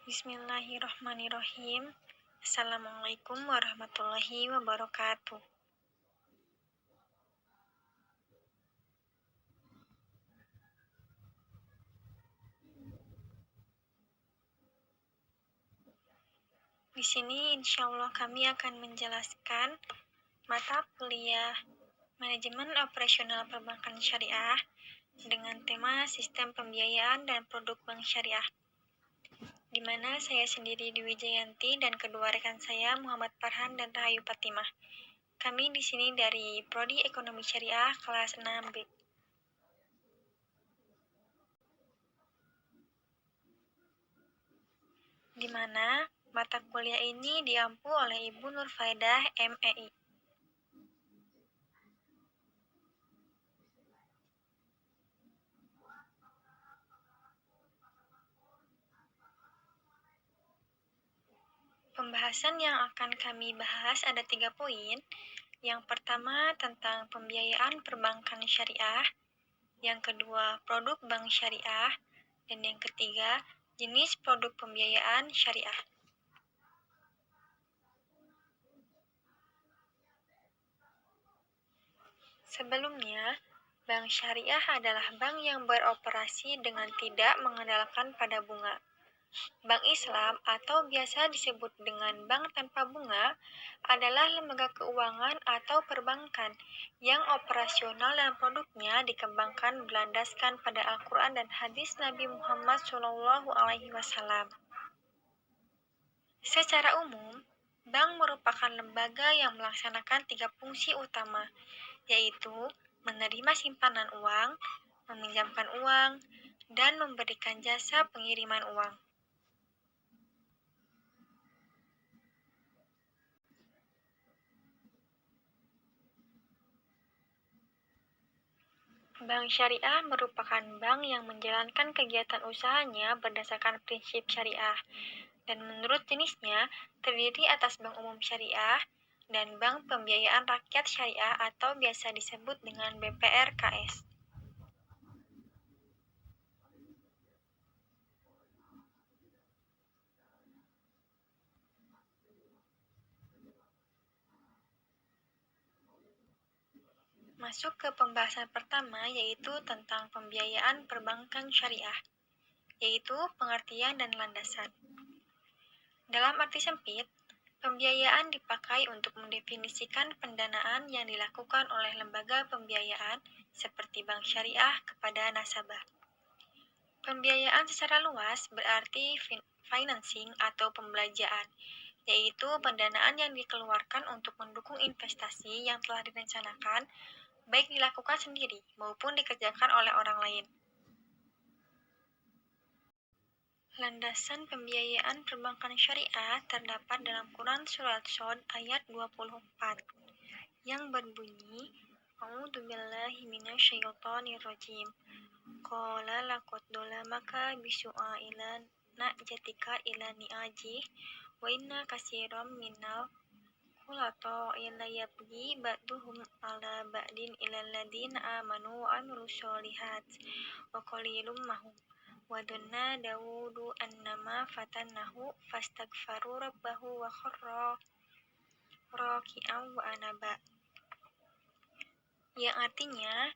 Bismillahirrahmanirrahim. Assalamualaikum warahmatullahi wabarakatuh. Di sini insya Allah kami akan menjelaskan mata kuliah Manajemen Operasional Perbankan Syariah dengan tema Sistem Pembiayaan dan Produk Bank Syariah, di mana saya sendiri Dwi Jayanti dan kedua rekan saya Muhammad Farhan dan Rahayu Fatimah. Kami di sini dari Prodi Ekonomi Syariah kelas 6B. Di mana mata kuliah ini diampu oleh Ibu Nurfaidah MEI. Pembahasan yang akan kami bahas ada 3 poin. Yang pertama tentang pembiayaan perbankan syariah, yang kedua produk bank syariah, dan yang ketiga jenis produk pembiayaan syariah. Sebelumnya, bank syariah adalah bank yang beroperasi dengan tidak mengandalkan pada bunga. Bank Islam atau biasa disebut dengan bank tanpa bunga adalah lembaga keuangan atau perbankan yang operasional dan produknya dikembangkan berlandaskan pada Al-Quran dan hadis Nabi Muhammad SAW. Secara umum, bank merupakan lembaga yang melaksanakan 3 fungsi utama, yaitu menerima simpanan uang, meminjamkan uang, dan memberikan jasa pengiriman uang. Bank syariah merupakan bank yang menjalankan kegiatan usahanya berdasarkan prinsip syariah, dan menurut jenisnya terdiri atas bank umum syariah dan bank pembiayaan rakyat syariah atau biasa disebut dengan BPRKS. Masuk ke pembahasan pertama, yaitu tentang pembiayaan perbankan syariah, yaitu pengertian dan landasan. Dalam arti sempit, pembiayaan dipakai untuk mendefinisikan pendanaan yang dilakukan oleh lembaga pembiayaan seperti bank syariah kepada nasabah. Pembiayaan secara luas berarti financing atau pembelanjaan, yaitu pendanaan yang dikeluarkan untuk mendukung investasi yang telah direncanakan, baik dilakukan sendiri maupun dikerjakan oleh orang lain. Landasan pembiayaan perbankan syariah terdapat dalam Quran Surat Shad ayat 24 yang berbunyi, A'udzubillahi minasyaitonirrajim. Qala laqad dolamaka bisu'aila na'jatika ila ni'aji wa inna katsiran minal khulata illa yabghi ba'duhum ala ba'din ilal ladina amanu wa amilus sholihat wa qalilum mahum. Wadonna Dawudu annama fatannahu fastaghfaru rabbahu wa kharra raki'an wa anaba. Yang artinya,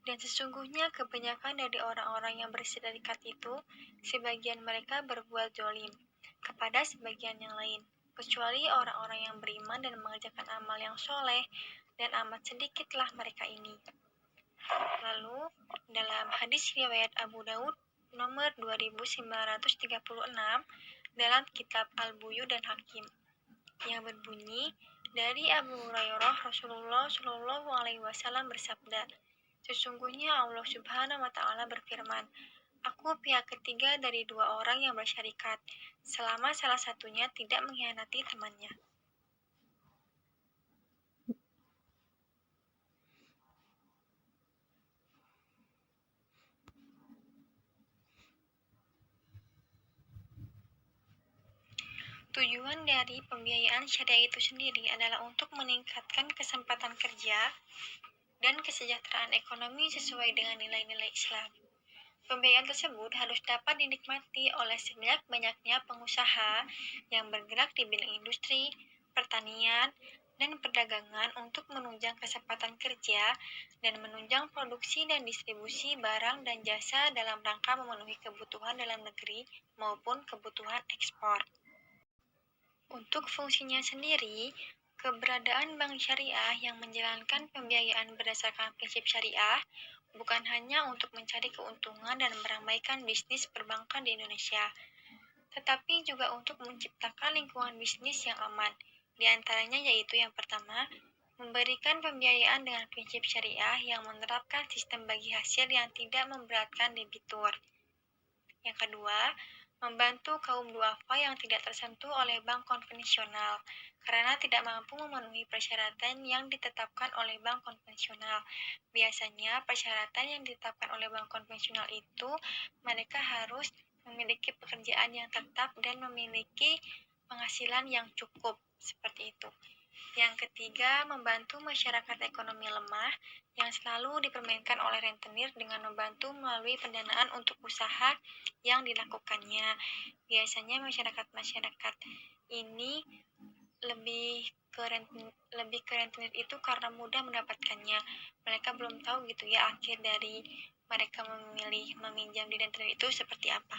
dan sesungguhnya kebanyakan dari orang-orang yang berserikat itu, sebagian mereka berbuat zalim kepada sebagian yang lain, kecuali orang-orang yang beriman dan mengerjakan amal yang soleh, dan amat sedikitlah mereka ini. Lalu, dalam hadis riwayat Abu Daud nomor 2936 dalam kitab Al-Buyu dan Hakim yang berbunyi, dari Abu Hurairah Rasulullah Shallallahu Alaihi Wasallam bersabda, sesungguhnya Allah Subhanahu Wa Taala berfirman, aku pihak ketiga dari 2 orang yang bersyarikat, selama salah satunya tidak mengkhianati temannya. Tujuan dari pembiayaan syariah itu sendiri adalah untuk meningkatkan kesempatan kerja dan kesejahteraan ekonomi sesuai dengan nilai-nilai Islam. Pembiayaan tersebut harus dapat dinikmati oleh sebanyak banyaknya pengusaha yang bergerak di bidang industri, pertanian, dan perdagangan untuk menunjang kesempatan kerja dan menunjang produksi dan distribusi barang dan jasa dalam rangka memenuhi kebutuhan dalam negeri maupun kebutuhan ekspor. Untuk fungsinya sendiri, keberadaan bank syariah yang menjalankan pembiayaan berdasarkan prinsip syariah bukan hanya untuk mencari keuntungan dan meramaikan bisnis perbankan di Indonesia, tetapi juga untuk menciptakan lingkungan bisnis yang aman. Di antaranya yaitu yang pertama, memberikan pembiayaan dengan prinsip syariah yang menerapkan sistem bagi hasil yang tidak memberatkan debitur. Yang kedua, membantu kaum duafa yang tidak tersentuh oleh bank konvensional karena tidak mampu memenuhi persyaratan yang ditetapkan oleh bank konvensional. Biasanya persyaratan yang ditetapkan oleh bank konvensional itu mereka harus memiliki pekerjaan yang tetap dan memiliki penghasilan yang cukup, seperti itu. Yang ketiga, membantu masyarakat ekonomi lemah yang selalu dipermainkan oleh rentenir dengan membantu melalui pendanaan untuk usaha yang dilakukannya. Biasanya masyarakat ini lebih ke rentenir itu karena mudah mendapatkannya. Mereka belum tahu gitu ya akhir dari mereka memilih meminjam di rentenir itu seperti apa.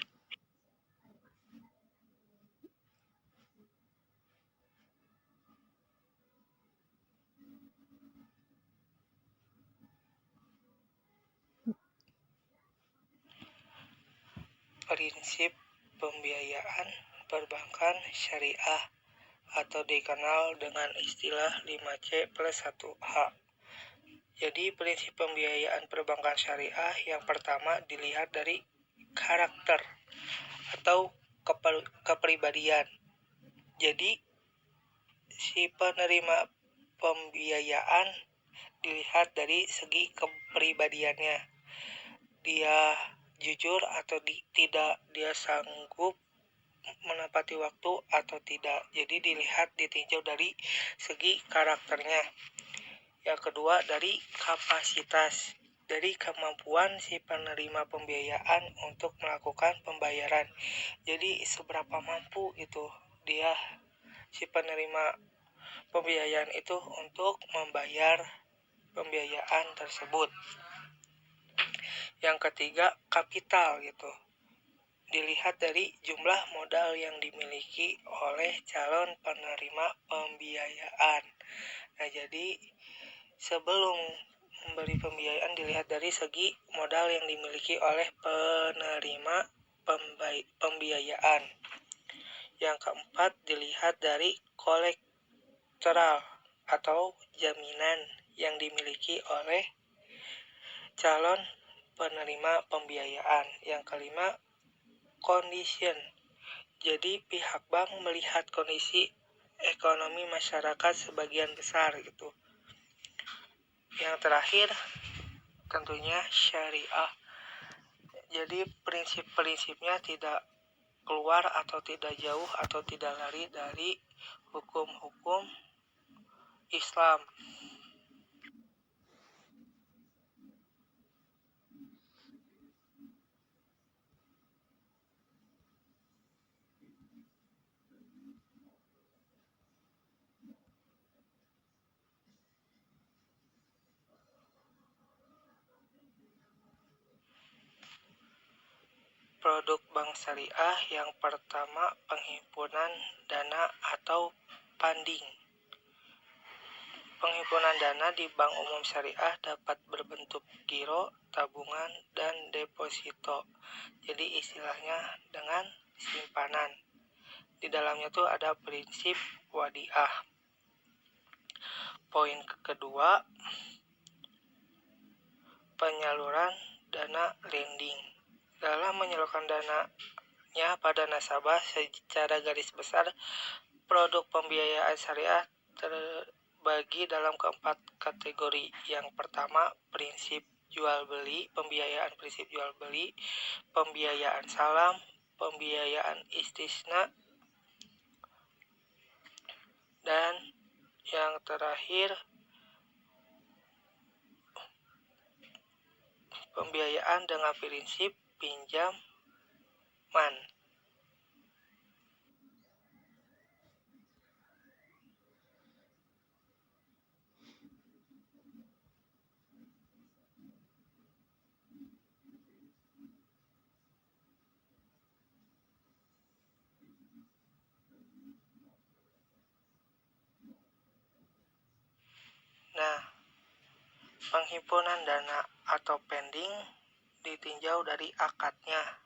Prinsip pembiayaan perbankan syariah atau dikenal dengan istilah 5C plus 1H. Jadi prinsip pembiayaan perbankan syariah yang pertama dilihat dari karakter atau kepribadian. Jadi si penerima pembiayaan dilihat dari segi kepribadiannya. Dia jujur atau tidak, dia sanggup menepati waktu atau tidak. Jadi ditinjau dari segi karakternya. Yang kedua dari kapasitas, dari kemampuan si penerima pembiayaan untuk melakukan pembayaran. Jadi seberapa mampu itu dia si penerima pembiayaan itu untuk membayar pembiayaan tersebut. Yang ketiga kapital gitu. Dilihat dari jumlah modal yang dimiliki oleh calon penerima pembiayaan. Nah, jadi sebelum memberi pembiayaan dilihat dari segi modal yang dimiliki oleh penerima pembiayaan. Yang keempat dilihat dari kolateral atau jaminan yang dimiliki oleh calon penerima pembiayaan. Yang kelima condition. Jadi pihak bank melihat kondisi ekonomi masyarakat sebagian besar gitu. Yang terakhir tentunya syariah. Jadi prinsip-prinsipnya tidak keluar atau tidak jauh atau tidak lari dari hukum-hukum Islam. Produk bank syariah yang pertama penghimpunan dana atau funding. Penghimpunan dana di bank umum syariah dapat berbentuk giro, tabungan, dan deposito. Jadi istilahnya dengan simpanan. Di dalamnya tuh ada prinsip wadiah. Poin kedua, penyaluran dana lending. Dalam menyalurkan dananya pada nasabah secara garis besar, produk pembiayaan syariah terbagi dalam keempat kategori. Yang pertama, prinsip jual beli, pembiayaan prinsip jual beli, pembiayaan salam, pembiayaan istisna, dan yang terakhir pembiayaan dengan prinsip pinjaman. Nah, penghimpunan dana atau pending ditinjau dari akadnya.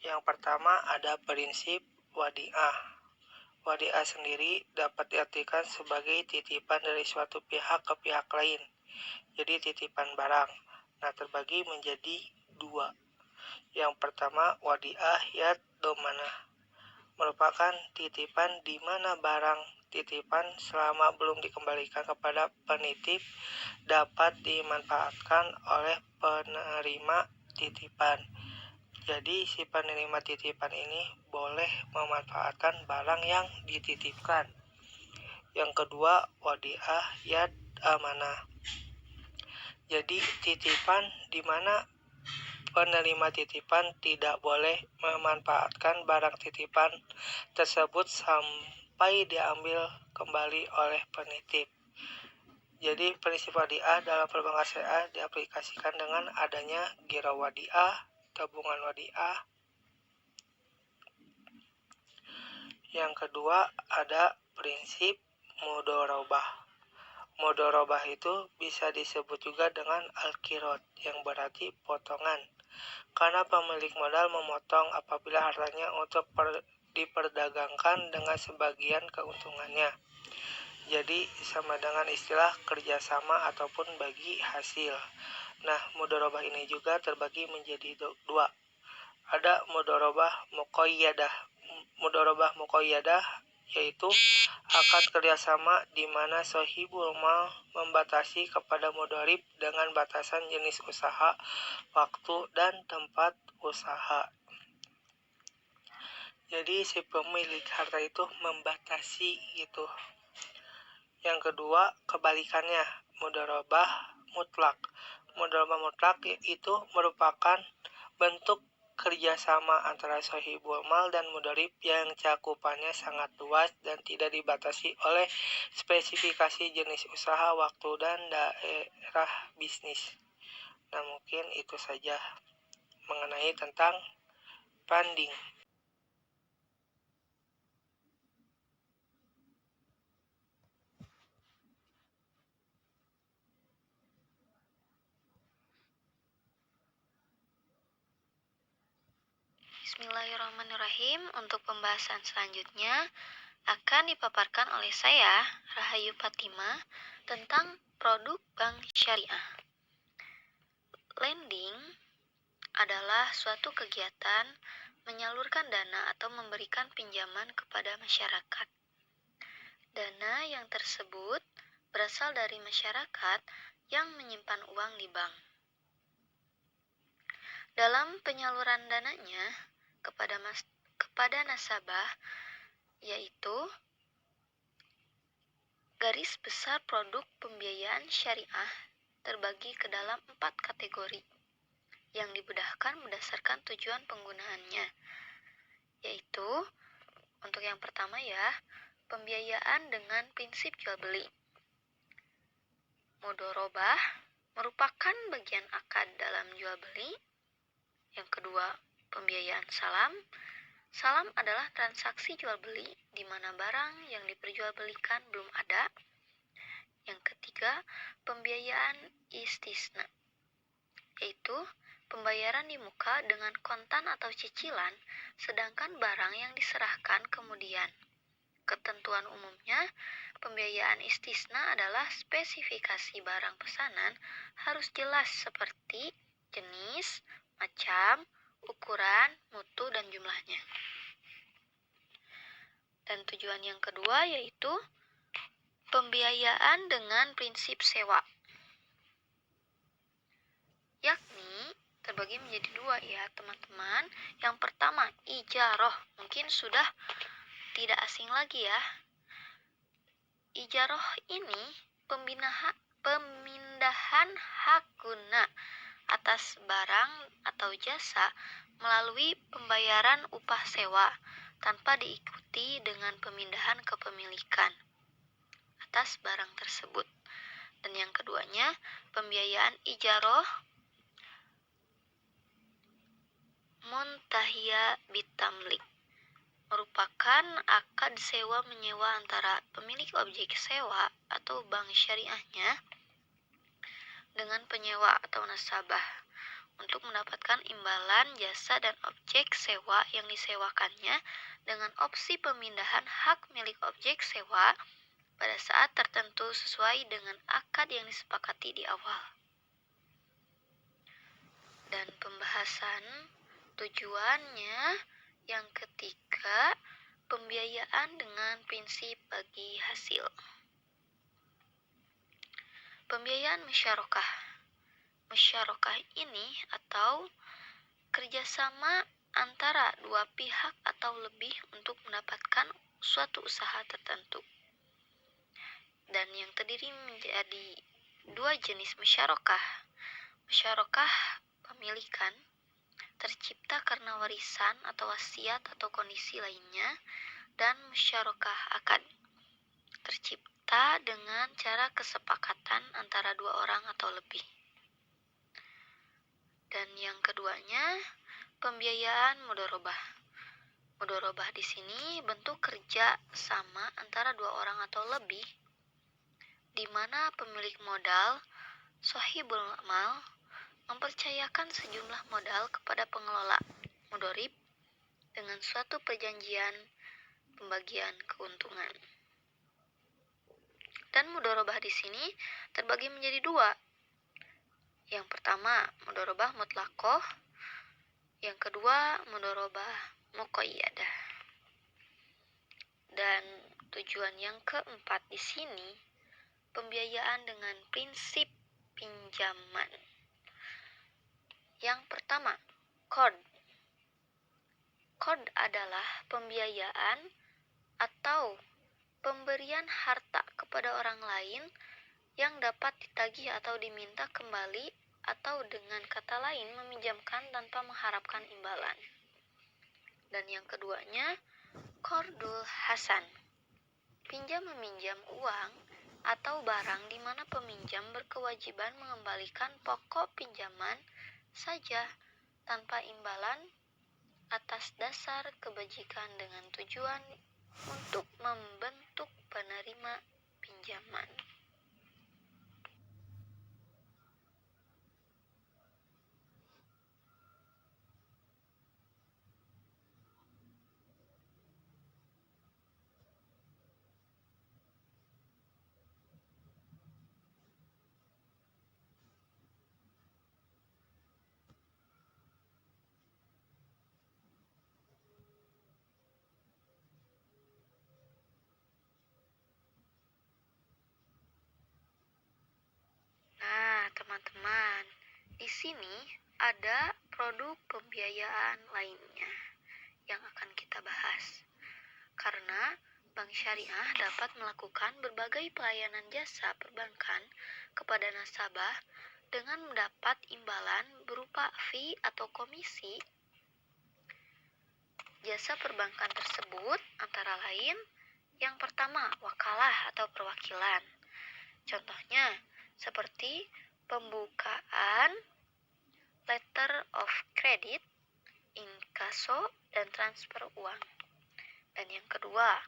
Yang pertama ada prinsip wadiah. Wadiah sendiri dapat diartikan sebagai titipan dari suatu pihak ke pihak lain. Jadi titipan barang. Nah, terbagi menjadi dua. Yang pertama wadiah yad domanah, merupakan titipan di mana barang titipan selama belum dikembalikan kepada penitip dapat dimanfaatkan oleh penerima titipan. Jadi si penerima titipan ini boleh memanfaatkan barang yang dititipkan. Yang kedua wadiah yad amanah. Jadi titipan di mana penerima titipan tidak boleh memanfaatkan barang titipan tersebut sampai diambil kembali oleh penitip. Jadi prinsip wadiah dalam perbankan syariah diaplikasikan dengan adanya gira wadiah, tabungan wadiah. Yang kedua ada prinsip mudorobah. Mudorobah itu bisa disebut juga dengan al-qirot, yang berarti potongan. Karena pemilik modal memotong apabila hartanya untuk diperdagangkan dengan sebagian keuntungannya. Jadi sama dengan istilah kerjasama ataupun bagi hasil. Nah, mudorobah ini juga terbagi menjadi dua. Ada mudorobah muqayyadah. Mudorobah muqayyadah yaitu akad kerjasama di mana sohibul mal membatasi kepada mudharib dengan batasan jenis usaha, waktu, dan tempat usaha. Jadi si pemilik harta itu membatasi gitu. Yang kedua kebalikannya, mudharabah mutlak. Mudharabah mutlak itu merupakan bentuk kerjasama antara sohibul mal dan mudharib yang cakupannya sangat luas dan tidak dibatasi oleh spesifikasi jenis usaha, waktu, dan daerah bisnis. Nah, mungkin itu saja mengenai tentang funding. Bismillahirrahmanirrahim. Untuk pembahasan selanjutnya akan dipaparkan oleh saya, Rahayu Fatimah, tentang produk bank syariah. Lending adalah suatu kegiatan menyalurkan dana atau memberikan pinjaman kepada masyarakat. Dana yang tersebut berasal dari masyarakat yang menyimpan uang di bank. Dalam penyaluran dananya kepada nasabah, yaitu garis besar produk pembiayaan syariah terbagi ke dalam 4 kategori yang dibedahkan berdasarkan tujuan penggunaannya, yaitu untuk yang pertama ya, pembiayaan dengan prinsip jual beli. Mudorobah merupakan bagian akad dalam jual beli. Yang kedua, pembiayaan salam. Salam adalah transaksi jual beli di mana barang yang diperjualbelikan belum ada. Yang ketiga, pembiayaan istisna, yaitu pembayaran di muka dengan kontan atau cicilan, sedangkan barang yang diserahkan kemudian. Ketentuan umumnya, pembiayaan istisna adalah spesifikasi barang pesanan harus jelas seperti jenis, macam, ukuran, mutu, dan jumlahnya. Dan tujuan yang kedua yaitu pembiayaan dengan prinsip sewa, yakni terbagi menjadi dua ya teman-teman. Yang pertama ijaroh, mungkin sudah tidak asing lagi ya. Ijaroh ini pemindahan hak guna atas barang atau jasa melalui pembayaran upah sewa tanpa diikuti dengan pemindahan kepemilikan atas barang tersebut. Dan yang keduanya, pembiayaan ijaroh muntahiyah bitamlik merupakan akad sewa menyewa antara pemilik objek sewa atau bank syariahnya dengan penyewa atau nasabah untuk mendapatkan imbalan jasa dan objek sewa yang disewakannya dengan opsi pemindahan hak milik objek sewa pada saat tertentu sesuai dengan akad yang disepakati di awal. Dan pembahasan tujuannya yang ketiga, pembiayaan dengan prinsip bagi hasil. Pembiayaan musyarakah. Musyarakah ini atau kerjasama antara dua pihak atau lebih untuk mendapatkan suatu usaha tertentu. Dan yang terdiri menjadi dua jenis musyarakah. Musyarakah pemilikan tercipta karena warisan atau wasiat atau kondisi lainnya, dan musyarakah akad tercipta dengan cara kesepakatan antara dua orang atau lebih. Dan yang keduanya, pembiayaan mudharabah. Mudharabah di sini bentuk kerja sama antara dua orang atau lebih, di mana pemilik modal, shahibul amal, mempercayakan sejumlah modal kepada pengelola mudharib dengan suatu perjanjian pembagian keuntungan. Dan mudharabah di sini terbagi menjadi dua. Yang pertama, mudharabah mutlaqah. Yang kedua, mudharabah muqayyadah. Dan tujuan yang keempat di sini, pembiayaan dengan prinsip pinjaman. Yang pertama, qard. Qard adalah pembiayaan atau pemberian harta kepada orang lain yang dapat ditagih atau diminta kembali, atau dengan kata lain meminjamkan tanpa mengharapkan imbalan. Dan yang keduanya, qardul hasan. Pinjam meminjam uang atau barang di mana peminjam berkewajiban mengembalikan pokok pinjaman saja tanpa imbalan atas dasar kebajikan dengan tujuan untuk membentuk penerima pinjaman. Nah, teman-teman, di sini ada produk pembiayaan lainnya yang akan kita bahas. Karena bank syariah dapat melakukan berbagai pelayanan jasa perbankan kepada nasabah dengan mendapat imbalan berupa fee atau komisi. Jasa perbankan tersebut antara lain, yang pertama, wakalah atau perwakilan. Contohnya seperti pembukaan letter of credit, inkaso, dan transfer uang. Dan yang kedua,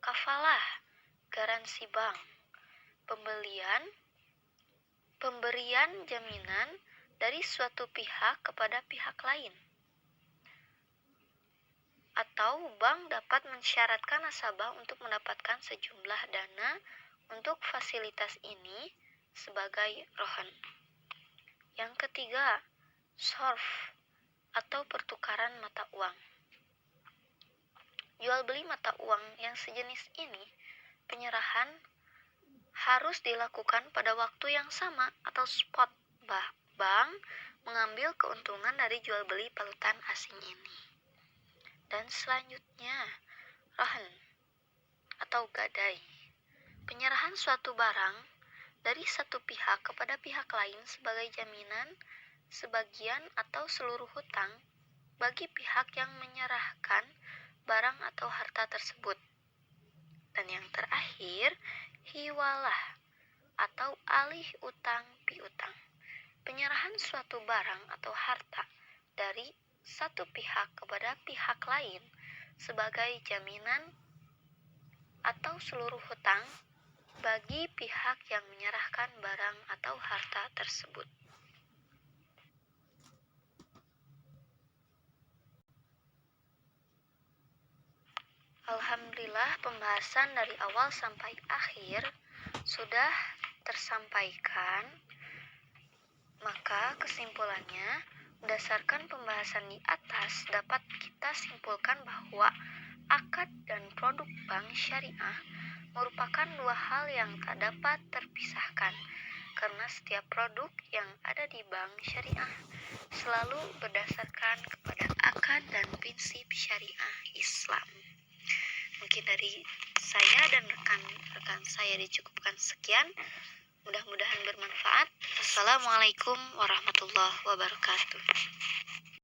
kafalah, garansi bank, pemberian jaminan dari suatu pihak kepada pihak lain. Atau bank dapat mensyaratkan nasabah untuk mendapatkan sejumlah dana untuk fasilitas ini sebagai rohan. Yang ketiga, sorf atau pertukaran mata uang. Jual beli mata uang yang sejenis ini, penyerahan harus dilakukan pada waktu yang sama atau spot. Bank mengambil keuntungan dari jual beli valuta asing ini. Dan selanjutnya, rohan atau gadai. Penyerahan suatu barang dari satu pihak kepada pihak lain sebagai jaminan sebagian atau seluruh hutang bagi pihak yang menyerahkan barang atau harta tersebut. Dan yang terakhir, hiwalah atau alih utang piutang. Penyerahan suatu barang atau harta dari satu pihak kepada pihak lain sebagai jaminan atau seluruh hutang bagi pihak yang menyerahkan barang atau harta tersebut. Alhamdulillah, pembahasan dari awal sampai akhir sudah tersampaikan. Maka kesimpulannya, berdasarkan pembahasan di atas dapat kita simpulkan bahwa akad dan produk bank syariah merupakan dua hal yang tak dapat terpisahkan, karena setiap produk yang ada di bank syariah selalu berdasarkan kepada akad dan prinsip syariah Islam. Mungkin dari saya dan rekan-rekan saya dicukupkan sekian. Mudah-mudahan bermanfaat. Assalamualaikum warahmatullahi wabarakatuh.